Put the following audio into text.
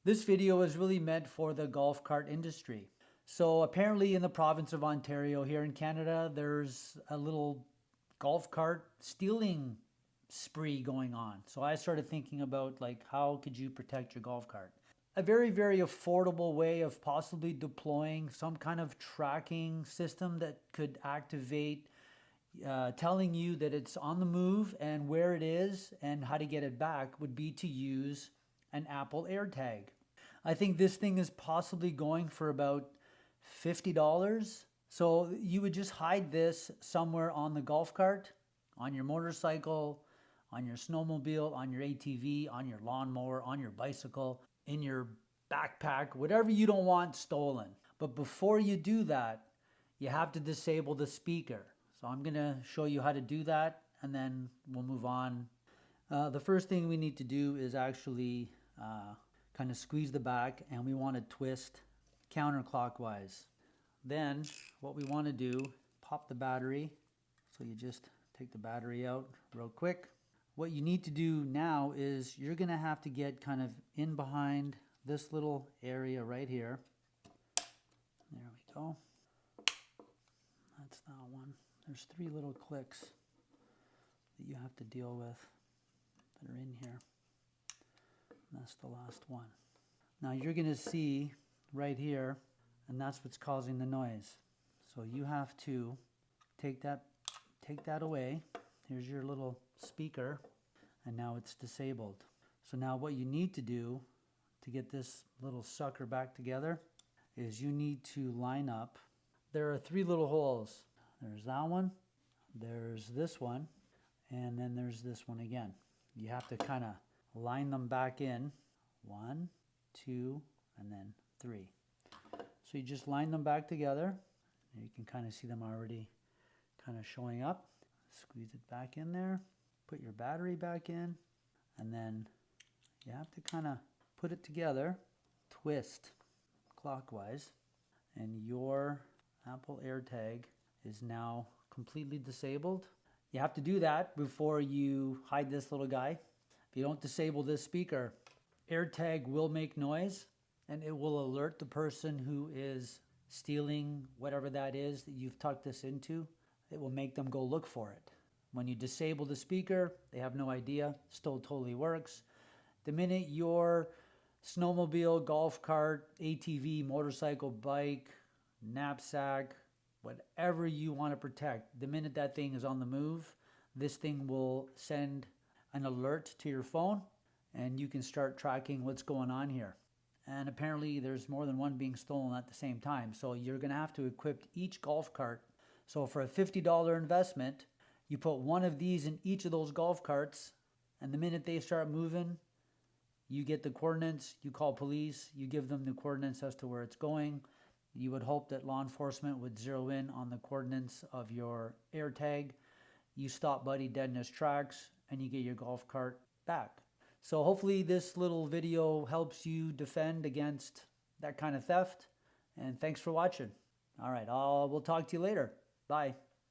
This video is really meant for the golf cart industry. So apparently in the province of Ontario here in Canada, there's a little golf cart stealing spree going on. So I started thinking about like, how could you protect your golf cart? A very, very affordable way of possibly deploying some kind of tracking system that could activate telling you that it's on the move and where it is and how to get it back would be to use an Apple AirTag. I think this thing is possibly going for about $50. So you would just hide this somewhere on the golf cart, on your motorcycle, on your snowmobile, on your ATV, on your lawnmower, on your bicycle, in your backpack, whatever you don't want stolen. But before you do that, you have to disable the speaker. So I'm going to show you how to do that, and then we'll move on. The first thing we need to do is actually kind of squeeze the back, and we want to twist counterclockwise. Then what we want to do, pop the battery. So you just take the battery out real quick. What you need to do now is you're going to have to get kind of in behind this little area right here. There we go. That's that one. There's 3 little clicks that you have to deal with that are in here. And that's the last one. Now you're going to see right here, and that's what's causing the noise. So you have to take that away. Here's your little speaker, and now it's disabled. So now what you need to do to get this little sucker back together is you need to line up. There are 3 little holes. There's that one, there's this one, and then there's this one again. You have to kind of line them back in. 1, 2, and then 3. So you just line them back together. You can kind of see them already kind of showing up. Squeeze it back in there, put your battery back in, and then you have to kind of put it together, twist clockwise, and your Apple AirTag is now completely disabled. You have to do that before you hide this little guy. If you don't disable this speaker, AirTag will make noise and it will alert the person who is stealing whatever that is that you've tucked this into. It will make them go look for it. When you disable the speaker, they have no idea, still totally works. The minute your snowmobile, golf cart, ATV, motorcycle, bike, knapsack, whatever you want to protect, the minute that thing is on the move, this thing will send an alert to your phone and you can start tracking what's going on here. And apparently there's more than one being stolen at the same time. So you're going to have to equip each golf cart. So for a $50 investment, you put one of these in each of those golf carts, and the minute they start moving, you get the coordinates, you call police, you give them the coordinates as to where it's going. You would hope that law enforcement would zero in on the coordinates of your AirTag. You stop Buddy dead in his tracks and you get your golf cart back. So hopefully this little video helps you defend against that kind of theft. And thanks for watching. All right, we'll talk to you later. Bye.